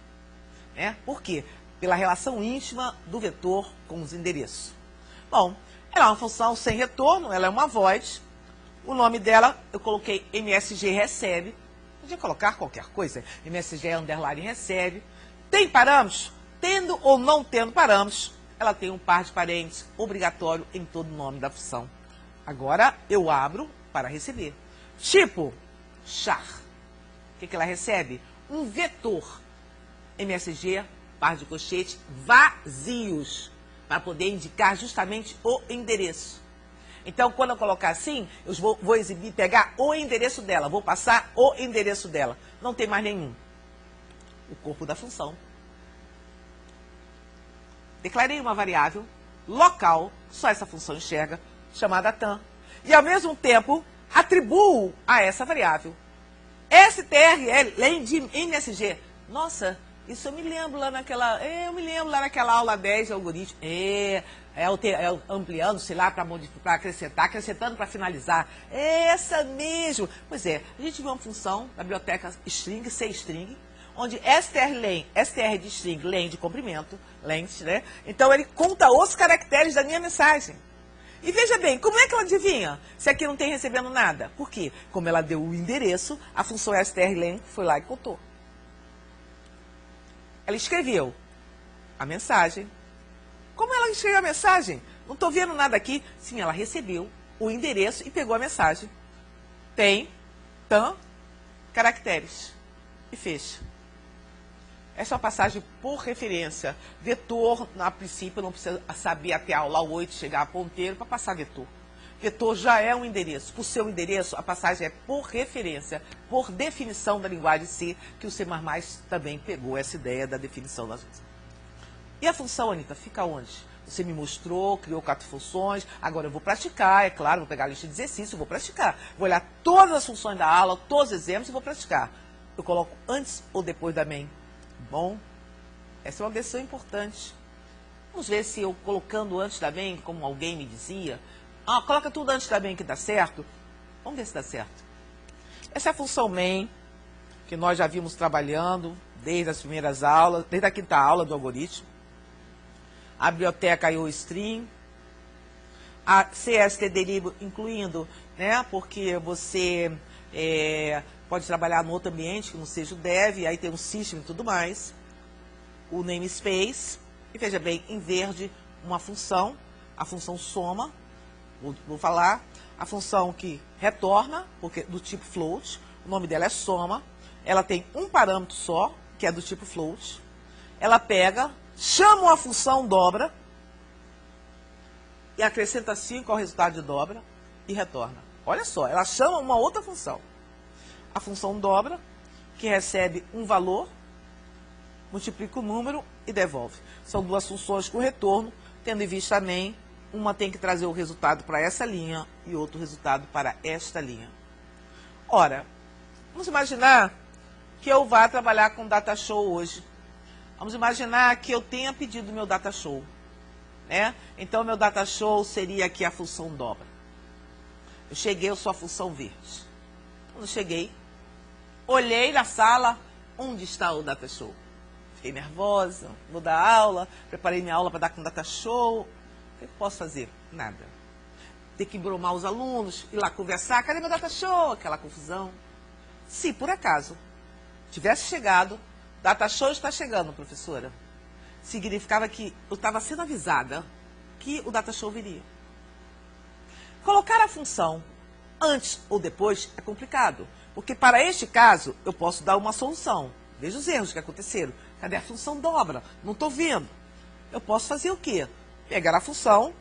Por quê? Pela relação íntima do vetor com os endereços. Bom, ela é uma função sem retorno, ela é uma void. O nome dela eu coloquei MSG recebe. Podia colocar qualquer coisa, MSG underline recebe. Tem parâmetros? Tendo ou não tendo parâmetros, ela tem um par de parênteses obrigatório em todo o nome da função. Agora eu abro para receber. Tipo, char. O que ela recebe? Um vetor. MSG, par de colchete, vazios, para poder indicar justamente o endereço. Então, quando eu colocar assim, eu vou exibir, pegar o endereço dela, vou passar o endereço dela. Não tem mais nenhum. O corpo da função. Declarei uma variável local, só essa função enxerga, chamada tam. E, ao mesmo tempo, atribuo a essa variável strl de MSG. Nossa, isso eu me lembro lá naquela, aula 10 de algoritmo. Ampliando, sei lá, para acrescentar, acrescentando para finalizar. Essa mesmo. Pois é, a gente viu uma função da biblioteca string, C-string, onde str de string, len de comprimento, length, né? Então ele conta os caracteres da minha mensagem. E veja bem, como é que ela adivinha se aqui não tem recebendo nada? Por quê? Como ela deu o endereço, a função strlen foi lá e contou. Ela escreveu a mensagem. Como ela escreveu a mensagem? Não estou vendo nada aqui. Sim, ela recebeu o endereço e pegou a mensagem. Tem, tam, caracteres. E fecha. Essa é uma passagem por referência. Vetor, a princípio, não precisa saber até a aula 8 chegar a ponteiro para passar vetor. Vetor já é um endereço. Por ser um endereço, a passagem é por referência, por definição da linguagem C, que o C++ também pegou essa ideia da definição das coisas. E a função, Anitta, fica onde? Você me mostrou, criou 4 funções, agora eu vou praticar, é claro, vou pegar a lista de exercício, vou praticar. Vou olhar todas as funções da aula, todos os exemplos e vou praticar. Eu coloco antes ou depois da main? Bom, essa é uma decisão importante. Vamos ver se eu colocando antes da main, como alguém me dizia, coloca tudo antes da main que dá certo. Vamos ver se dá certo. Essa é a função main, que nós já vimos trabalhando desde as primeiras aulas, desde a 5ª aula do algoritmo. A biblioteca IOStream, a cstdlib incluindo, né, porque você pode trabalhar no outro ambiente, que não seja o dev, aí tem um system e tudo mais. O namespace, e veja bem, em verde, uma função, a função soma, vou falar, a função que retorna, porque do tipo float, o nome dela é soma, ela tem um parâmetro só, que é do tipo float, ela pega, chama uma função dobra, e acrescenta 5 ao resultado de dobra, e retorna. Olha só, ela chama uma outra função. A função dobra, que recebe um valor, multiplica o número e devolve. São 2 funções com retorno, tendo em vista a main, uma tem que trazer o resultado para essa linha e outro resultado para esta linha. Ora, vamos imaginar que eu vá trabalhar com data show hoje. Vamos imaginar que eu tenha pedido meu data show. Então, meu data show seria aqui a função dobra. Eu cheguei, eu sou a função verde. Quando cheguei, olhei na sala, onde está o data show? Fiquei nervosa, vou dar aula, preparei minha aula para dar com o data show. O que eu posso fazer? Nada. Ter que embromar os alunos, ir lá conversar, cadê meu data show? Aquela confusão. Se por acaso tivesse chegado, data show está chegando, professora, significava que eu estava sendo avisada que o data show viria. Colocar a função antes ou depois é complicado, porque para este caso eu posso dar uma solução. Veja os erros que aconteceram. Cadê a função dobra? Não estou vendo. Eu posso fazer o quê? Pegar a função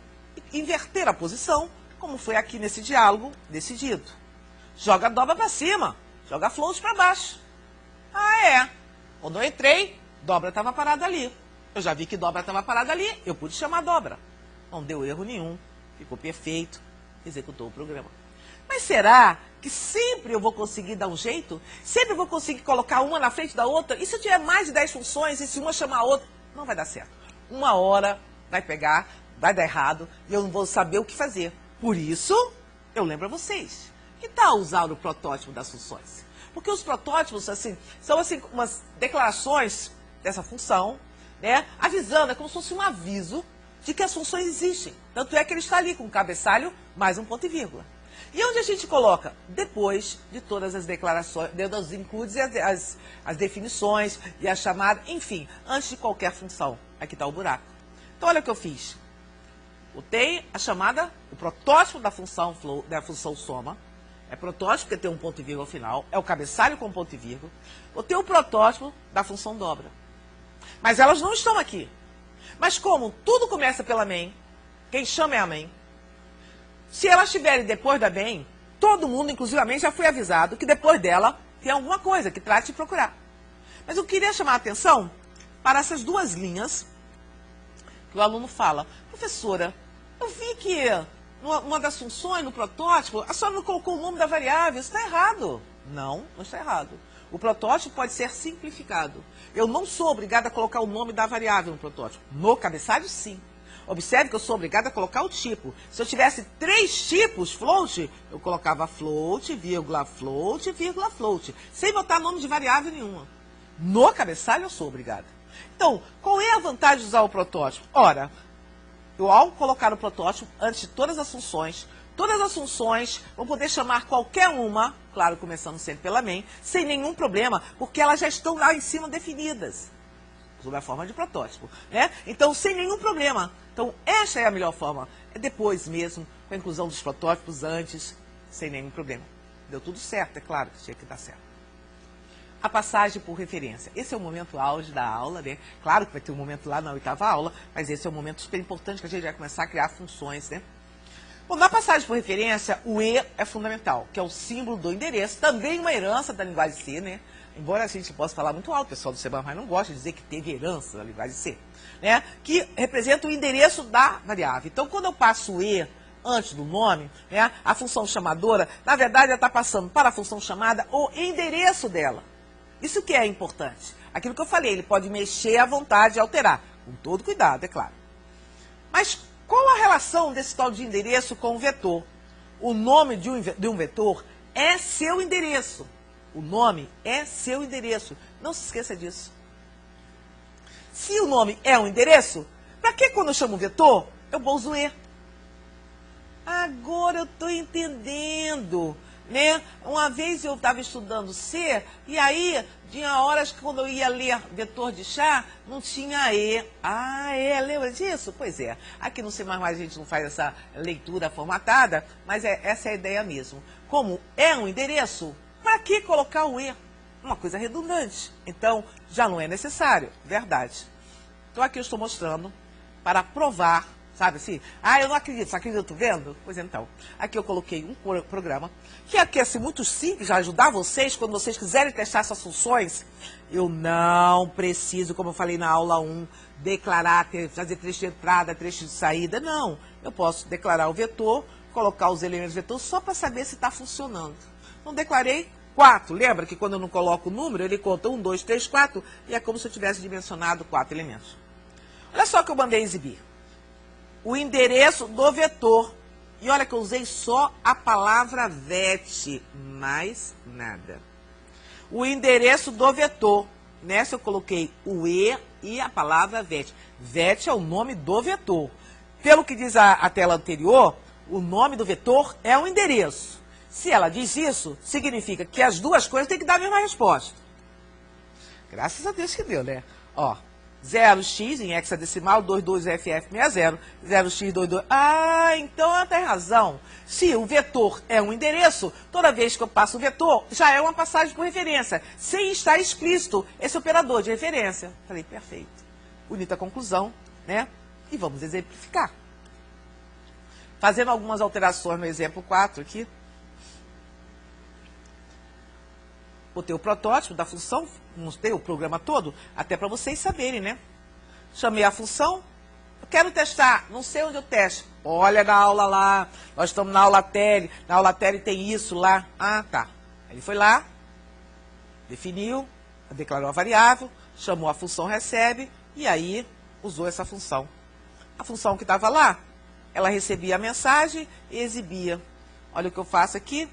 e inverter a posição, como foi aqui nesse diálogo decidido. Joga a dobra para cima, joga a float para baixo. Ah, é. Quando eu entrei, dobra estava parada ali. Eu já vi que dobra estava parada ali, eu pude chamar dobra. Não deu erro nenhum, ficou perfeito, executou o programa. Mas será que sempre eu vou conseguir dar um jeito? Sempre eu vou conseguir colocar uma na frente da outra? E se eu tiver mais de 10 funções e se uma chamar a outra? Não vai dar certo. Uma hora vai pegar, vai dar errado e eu não vou saber o que fazer. Por isso, eu lembro a vocês. Que tal usar o protótipo das funções? Porque os protótipos, assim, são assim, umas declarações dessa função, né? Avisando, é como se fosse um aviso de que as funções existem. Tanto é que ele está ali com o cabeçalho mais um ponto e vírgula. E onde a gente coloca? Depois de todas as declarações, dos includes as definições e a chamada, enfim, antes de qualquer função. Aqui está o buraco. Então, olha o que eu fiz. Botei a chamada, o protótipo da função soma. É protótipo porque tem um ponto e vírgula ao final. É o cabeçalho com ponto e vírgula. Botei o protótipo da função dobra. Mas elas não estão aqui. Mas como tudo começa pela main, quem chama é a main. Se elas estiverem depois da main, todo mundo, inclusivamente, já foi avisado que depois dela tem alguma coisa que trate de procurar. Mas eu queria chamar a atenção para essas duas linhas que o aluno fala. Professora, eu vi que uma das funções no protótipo, a senhora não colocou o nome da variável, isso está errado. Não, não está errado. O protótipo pode ser simplificado. Eu não sou obrigada a colocar o nome da variável no protótipo. No cabeçalho, sim. Observe que eu sou obrigada a colocar o tipo. Se eu tivesse 3 tipos float, eu colocava float, vírgula, float, vírgula, float, sem botar nome de variável nenhuma. No cabeçalho, eu sou obrigada. Então, qual é a vantagem de usar o protótipo? Ora, eu, ao colocar o protótipo, antes de todas as funções vão poder chamar qualquer uma, claro, começando sempre pela main, sem nenhum problema, porque elas já estão lá em cima definidas, sob a forma de protótipo, né? Então, sem nenhum problema. Então, esta é a melhor forma. É depois mesmo, com a inclusão dos protótipos antes, sem nenhum problema. Deu tudo certo, é claro que tinha que dar certo. A passagem por referência. Esse é o momento auge da aula, né? Claro que vai ter um momento lá na 8ª aula, mas esse é um momento super importante que a gente vai começar a criar funções, né? Bom, na passagem por referência, o E é fundamental, que é o símbolo do endereço, também uma herança da linguagem C, né? Embora a gente possa falar muito alto, o pessoal do C++ não gosta de dizer que teve herança da linguagem C, né? Que representa o endereço da variável. Então, quando eu passo o E antes do nome, né, a função chamadora, na verdade, ela está passando para a função chamada o endereço dela. Isso que é importante. Aquilo que eu falei, ele pode mexer à vontade e alterar, com todo cuidado, é claro. Mas qual a relação desse tal de endereço com o vetor? O nome de um vetor é seu endereço. O nome é seu endereço. Não se esqueça disso. Se o nome é um endereço, para que quando eu chamo vetor, eu uso o E? Agora eu estou entendendo, né? Uma vez eu estava estudando C, e aí tinha horas que quando eu ia ler vetor de chá, não tinha E. Ah, lembra disso? Pois é. Aqui no C++ a gente não faz essa leitura formatada, mas essa é a ideia mesmo. Como é um endereço, para que colocar o E? Uma coisa redundante. Então, já não é necessário. Verdade. Então, aqui eu estou mostrando para provar, sabe assim? Ah, eu não acredito. Você acredita vendo? Pois então, aqui eu coloquei um programa que aqui é assim, muito simples, já ajudar vocês, quando vocês quiserem testar essas funções. Eu não preciso, como eu falei na aula 1, declarar, fazer trecho de entrada, trecho de saída. Não. Eu posso declarar o vetor, colocar os elementos do vetor só para saber se está funcionando. Não declarei 4. Lembra que quando eu não coloco o número, ele conta 1, 2, 3, 4, e é como se eu tivesse dimensionado 4 elementos. Olha só o que eu mandei exibir. O endereço do vetor. E olha que eu usei só a palavra vet, mais nada. o endereço do vetor. Nessa eu coloquei o e a palavra vet. Vet é o nome do vetor. Pelo que diz a tela anterior, o nome do vetor é o endereço. Se ela diz isso, significa que as duas coisas têm que dar a mesma resposta. Graças a Deus que deu, né? Ó, 0x em hexadecimal, 22FF60, 0x22... Ah, então ela tem razão. Se o vetor é um endereço, toda vez que eu passo o vetor, já é uma passagem por referência, sem estar explícito esse operador de referência. Falei, perfeito. Bonita conclusão, né? E vamos exemplificar. Fazendo algumas alterações no exemplo 4 aqui. Botei o protótipo da função, mostrei o programa todo, até para vocês saberem, né? Chamei a função, eu quero testar, não sei onde eu testo. Olha na aula lá, nós estamos na aula tele tem isso lá. Ah, tá. Ele foi lá, definiu, declarou a variável, chamou a função recebe e aí usou essa função. A função que estava lá, ela recebia a mensagem e exibia. Olha o que eu faço aqui.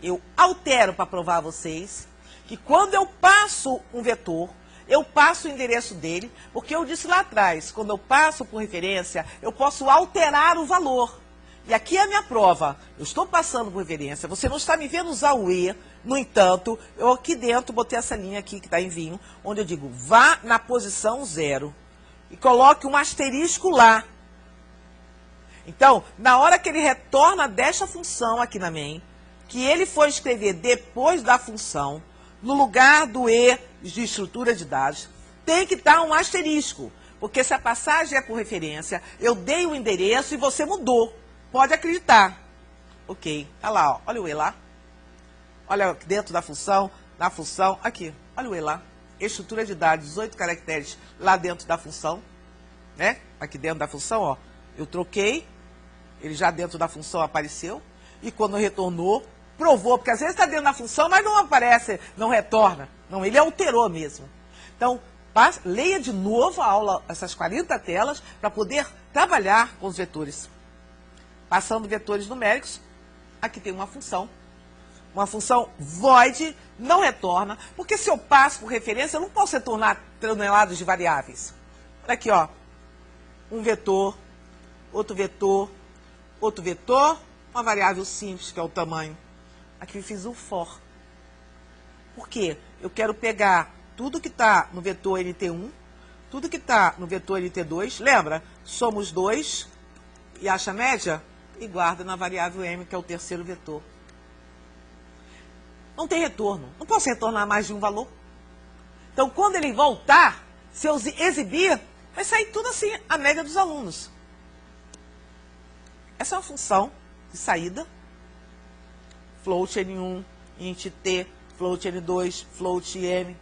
Eu altero para provar a vocês que quando eu passo um vetor, eu passo o endereço dele, porque eu disse lá atrás, quando eu passo por referência, eu posso alterar o valor. E aqui é a minha prova. Eu estou passando por referência, você não está me vendo usar o E, no entanto, eu aqui dentro botei essa linha aqui que está em vinho, onde eu digo, vá na posição 0 e coloque um asterisco lá. Então, na hora que ele retorna desta função aqui na main, que ele for escrever depois da função, no lugar do E de estrutura de dados, tem que estar um asterisco, porque se a passagem é por referência, eu dei o endereço e você mudou. Pode acreditar. Ok, olha lá, ó, olha o E lá. Olha dentro da função, na função, aqui, olha o E lá. Estrutura de dados, 18 caracteres lá dentro da função, né? Aqui dentro da função, ó, eu troquei, ele já dentro da função apareceu, e quando retornou, provou, porque às vezes está dentro da função, mas não aparece, não retorna. Não, ele alterou mesmo. Então, leia de novo a aula, essas 40 telas, para poder trabalhar com os vetores. Passando vetores numéricos, aqui tem uma função void, não retorna, porque se eu passo por referência, eu não posso retornar toneladas de variáveis. Olha aqui, ó, um vetor, outro vetor, outro vetor, uma variável simples, que é o tamanho. Aqui eu fiz um for. Por quê? Eu quero pegar tudo que está no vetor NT1, tudo que está no vetor NT2, lembra? Somos 2 e acha a média e guarda na variável M, que é o terceiro vetor. Não tem retorno. Não posso retornar mais de um valor. Então, quando ele voltar, se eu exibir, vai sair tudo assim, a média dos alunos. Essa é uma função de saída. Float N1, int T, float N2, float M.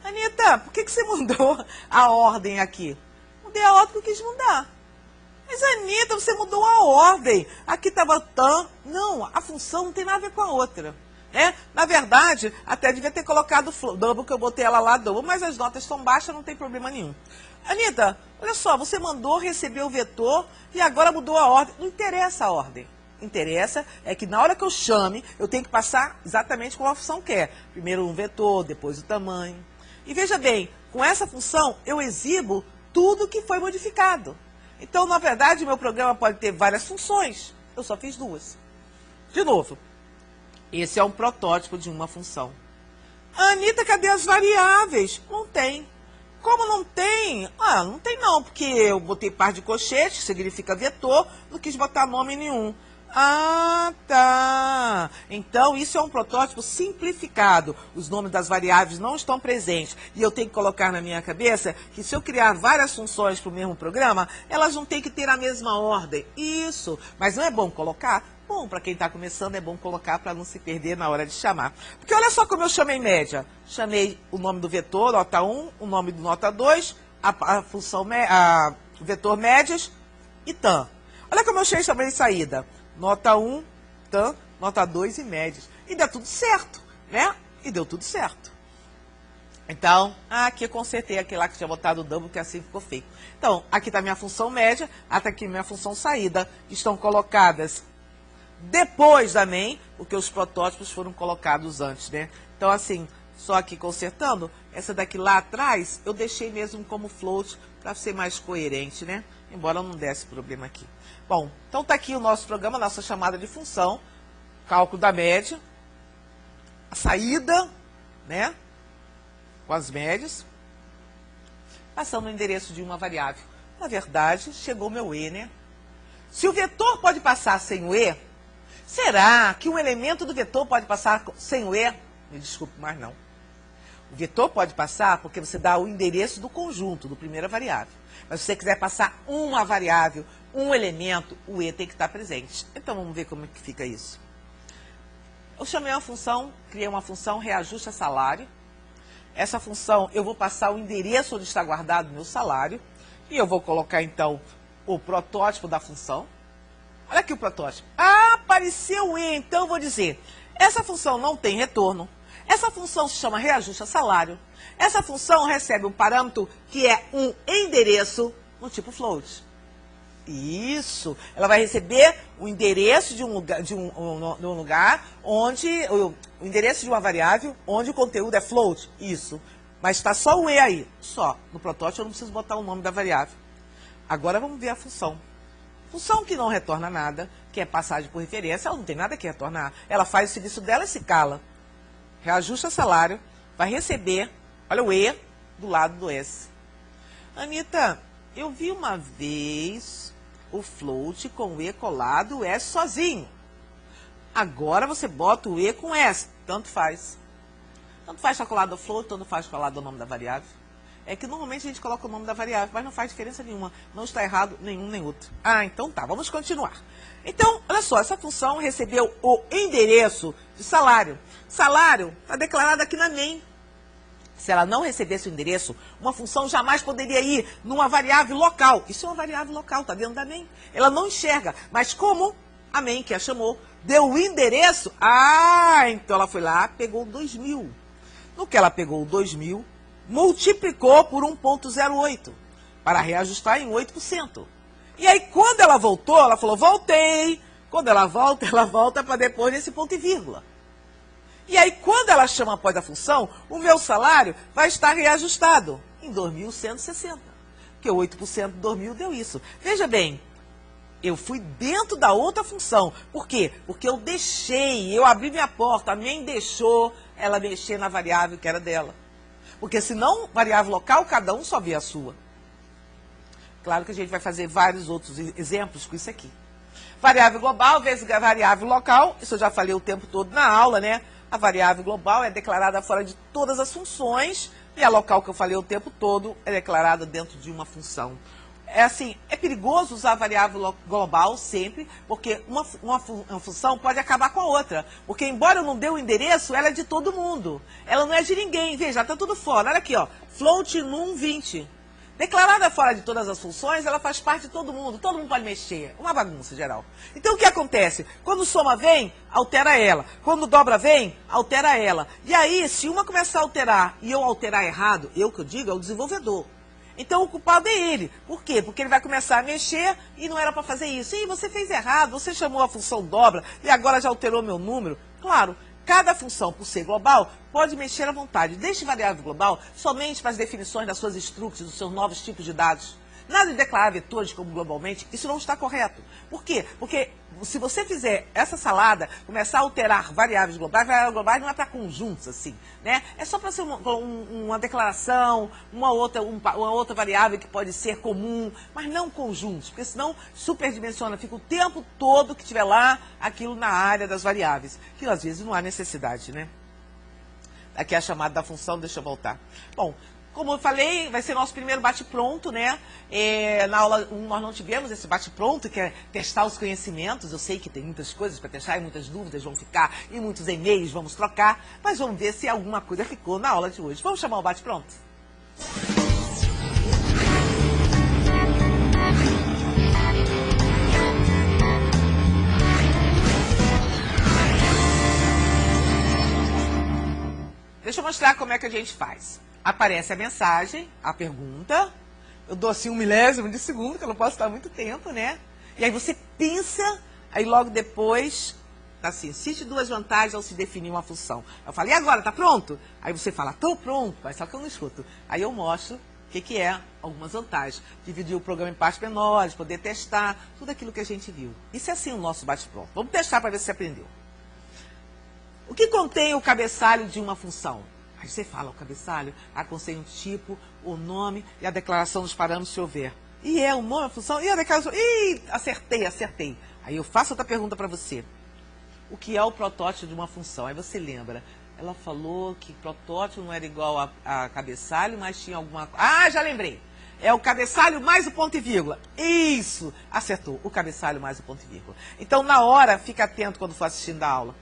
Anitta, por que você mudou a ordem aqui? Mudei a ordem que eu quis mudar. Mas, Anitta, você mudou a ordem. Aqui estava tan. Não, a função não tem nada a ver com a outra. Né? Na verdade, até devia ter colocado double, que eu botei ela lá double, mas as notas estão baixas, não tem problema nenhum. Anitta, olha só, você mandou receber o vetor e agora mudou a ordem. Não interessa a ordem. Interessa é que na hora que eu chame, eu tenho que passar exatamente como a função quer. Primeiro um vetor, depois o tamanho. E veja bem, com essa função eu exibo tudo que foi modificado. Então, na verdade, meu programa pode ter várias funções. Eu só fiz duas. De novo, esse é um protótipo de uma função. Anitta, cadê as variáveis? Não tem. Como não tem? Ah, não tem não, porque eu botei par de colchete, que significa vetor, não quis botar nome nenhum. Ah, tá. Então, isso é um protótipo simplificado. Os nomes das variáveis não estão presentes. E eu tenho que colocar na minha cabeça que se eu criar várias funções para o mesmo programa, elas não têm que ter a mesma ordem. Isso. Mas não é bom colocar? Bom, para quem está começando, é bom colocar para não se perder na hora de chamar. Porque olha só como eu chamei média. Chamei o nome do vetor, nota 1, o nome do nota 2, a função, o vetor médias e tan. Olha como eu chamei saída. Nota 1, tan, nota 2 e médias. E deu tudo certo, né? E deu tudo certo. Então, aqui eu consertei aquele lá que tinha botado o double, que assim ficou feio. Então, aqui está minha função média, até aqui minha função saída. Estão colocadas depois da main, porque os protótipos foram colocados antes, né? Então, assim, só aqui consertando, essa daqui lá atrás, eu deixei mesmo como float para ser mais coerente, né? Embora não desse problema aqui. Bom, então tá aqui o nosso programa, nossa chamada de função, cálculo da média, a saída, né? Com as médias, passando o endereço de uma variável. Na verdade, chegou o meu E, né? Se o vetor pode passar sem o E, será que um elemento do vetor pode passar sem o E? Me desculpe, mas não. O vetor pode passar porque você dá o endereço do conjunto, do primeira variável. Mas se você quiser passar uma variável, um elemento, o E tem que estar presente. Então, vamos ver como é que fica isso. Eu chamei uma função, criei uma função reajuste a salário. Essa função, eu vou passar o endereço onde está guardado o meu salário. E eu vou colocar, então, o protótipo da função. Olha aqui o protótipo. Ah, apareceu o E, então eu vou dizer, essa função não tem retorno. Essa função se chama reajuste a salário. Essa função recebe um parâmetro que é um endereço no tipo float. Isso. Ela vai receber o endereço de um lugar onde o endereço de uma variável onde o conteúdo é float. Isso. Mas está só o E aí. Só. No protótipo eu não preciso botar o nome da variável. Agora vamos ver a função. Função que não retorna nada, que é passagem por referência, ela não tem nada que retornar. Ela faz o serviço dela e se cala. Reajusta salário, vai receber, olha o E do lado do S. Anitta, eu vi uma vez o float com o E colado, o S sozinho. Agora você bota o E com S, tanto faz. Tanto faz estar colado ao float, tanto faz colado ao nome da variável. É que normalmente a gente coloca o nome da variável, mas não faz diferença nenhuma. Não está errado nenhum nem outro. Ah, então tá, vamos continuar. Então, olha só, essa função recebeu o endereço de salário. Salário está declarado aqui na main. Se ela não recebesse o endereço, uma função jamais poderia ir numa variável local. Isso é uma variável local, está dentro da main. Ela não enxerga, mas como a main que a chamou deu o endereço, então ela foi lá, pegou 2000. No que ela pegou 2000, multiplicou por 1,08 para reajustar em 8%. E aí, quando ela voltou, ela falou, voltei. Quando ela volta para depois desse ponto e vírgula. E aí, quando ela chama após a função, o meu salário vai estar reajustado em 2.160. Porque 8% de 2.000 deu isso. Veja bem, eu fui dentro da outra função. Por quê? Porque eu abri minha porta, a main deixou ela mexer na variável que era dela. Porque senão, variável local, cada um só vê a sua. Claro que a gente vai fazer vários outros exemplos com isso aqui. Variável global vezes variável local, isso eu já falei o tempo todo na aula, né? A variável global é declarada fora de todas as funções e a local que eu falei o tempo todo é declarada dentro de uma função. É assim, é perigoso usar a variável global sempre, porque uma função pode acabar com a outra. Porque embora eu não dê o endereço, ela é de todo mundo. Ela não é de ninguém. Veja, está tudo fora. Olha aqui, ó, float num 20. Declarada fora de todas as funções, ela faz parte de todo mundo pode mexer. Uma bagunça geral. Então, o que acontece? Quando soma vem, altera ela. Quando dobra vem, altera ela. E aí, se uma começar a alterar e eu alterar errado, eu que eu digo, é o desenvolvedor. Então, o culpado é ele. Por quê? Porque ele vai começar a mexer e não era para fazer isso. Ih, você fez errado, você chamou a função dobra e agora já alterou meu número. Claro, cada função, por ser global, pode mexer à vontade. Deixe variável global somente para as definições das suas structs, dos seus novos tipos de dados. Nada de declarar vetores como globalmente, isso não está correto. Por quê? Porque se você fizer essa salada, começar a alterar variáveis globais não é para conjuntos, assim, né? É só para ser uma declaração, uma outra variável que pode ser comum, mas não conjuntos, porque senão superdimensiona, fica o tempo todo que tiver lá aquilo na área das variáveis, que às vezes não há necessidade, né? Aqui é a chamada da função, deixa eu voltar. Bom, como eu falei, vai ser nosso primeiro bate-pronto, né? Na aula 1 nós não tivemos esse bate-pronto, que é testar os conhecimentos. Eu sei que tem muitas coisas para testar e muitas dúvidas vão ficar, e muitos e-mails vamos trocar, mas vamos ver se alguma coisa ficou na aula de hoje. Vamos chamar o bate-pronto? Deixa eu mostrar como é que a gente faz. Aparece a mensagem, a pergunta, eu dou assim 1 milésimo de segundo, que eu não posso estar muito tempo, né? E aí você pensa Aí logo depois, assim, cite duas vantagens ao se definir uma função. Eu falei, e agora, tá pronto? Aí você fala, tô pronto, mas só que eu não escuto. Aí eu mostro o que é algumas vantagens. Dividir o programa em partes menores, poder testar, tudo aquilo que a gente viu. Isso é assim o nosso bate-pronto. Vamos testar para ver se você aprendeu. O que contém o cabeçalho de uma função? Aí você fala o cabeçalho, contém um tipo, o nome e a declaração dos parâmetros se houver. E é o nome, a função, e a declaração. Ih, acertei. Aí eu faço outra pergunta para você. O que é o protótipo de uma função? Aí você lembra. Ela falou que protótipo não era igual a cabeçalho, mas tinha alguma coisa. Ah, já lembrei. É o cabeçalho mais o ponto e vírgula. Isso! Acertou. O cabeçalho mais o ponto e vírgula. Então, na hora, fica atento quando for assistindo a aula.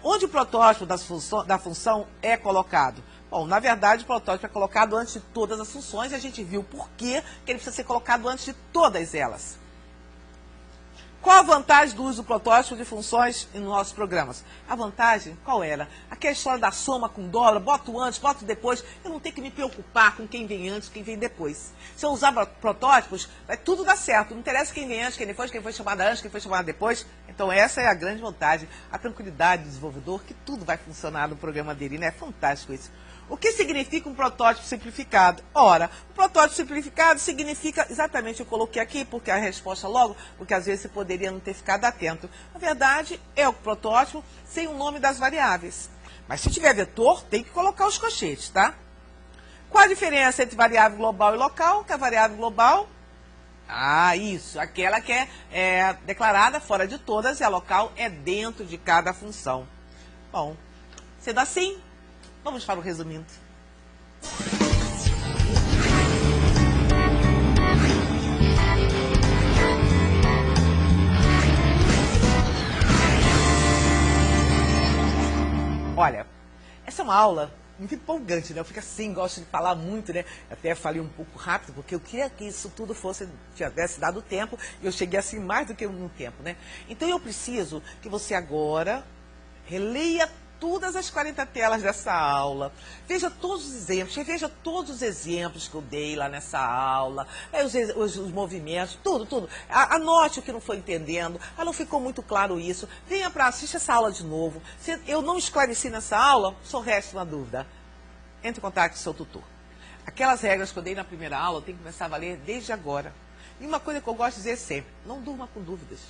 Onde o protótipo da função é colocado? Bom, na verdade, o protótipo é colocado antes de todas as funções e a gente viu por que ele precisa ser colocado antes de todas elas. Qual a vantagem do uso do protótipo de funções em nossos programas? A vantagem, qual era? Aquela história da soma com dobra, boto antes, boto depois, eu não tenho que me preocupar com quem vem antes, quem vem depois. Se eu usar protótipos, vai tudo dar certo, não interessa quem vem antes, quem depois, quem foi chamado antes, quem foi chamado depois. Então essa é a grande vantagem, a tranquilidade do desenvolvedor, que tudo vai funcionar no programa dele, né? É fantástico isso. O que significa um protótipo simplificado? Ora, um protótipo simplificado significa exatamente, eu coloquei aqui, porque a resposta logo, porque às vezes você poderia não ter ficado atento. Na verdade, é o protótipo sem o nome das variáveis. Mas se tiver vetor, tem que colocar os colchetes, tá? Qual a diferença entre variável global e local? Que a variável global, isso, aquela que é declarada fora de todas e a local é dentro de cada função. Bom, sendo assim, vamos para o resumindo. Olha, essa é uma aula muito empolgante, né? Eu fico assim, gosto de falar muito, né? Até falei um pouco rápido, porque eu queria que isso tudo tivesse dado tempo, e eu cheguei assim mais do que um tempo, né? Então eu preciso que você agora releia todas as 40 telas dessa aula, veja todos os exemplos, reveja todos os exemplos que eu dei lá nessa aula, os movimentos, tudo. Anote o que não foi entendendo, não ficou muito claro isso, venha para assistir essa aula de novo. Se eu não esclareci nessa aula, só resta uma dúvida, entre em contato com o seu tutor. Aquelas regras que eu dei na primeira aula, eu tenho que começar a valer desde agora. E uma coisa que eu gosto de dizer sempre, não durma com dúvidas.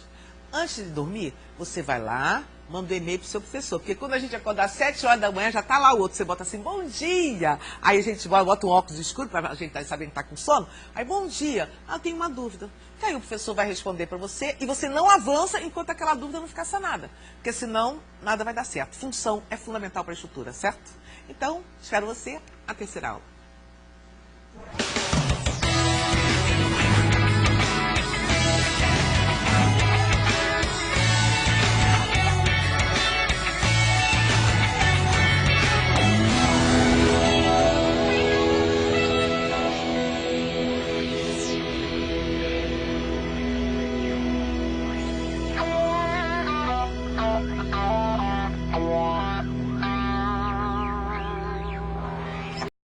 Antes de dormir, você vai lá, manda um e-mail pro seu professor. Porque quando a gente acordar às 7 horas da manhã, já tá lá o outro. Você bota assim, bom dia. Aí a gente bota um óculos escuro para a gente saber que tá com sono. Aí, bom dia. Eu tenho uma dúvida. Que aí o professor vai responder para você e você não avança enquanto aquela dúvida não ficar sanada. Porque senão, nada vai dar certo. Função é fundamental para a estrutura, certo? Então, espero você na terceira aula.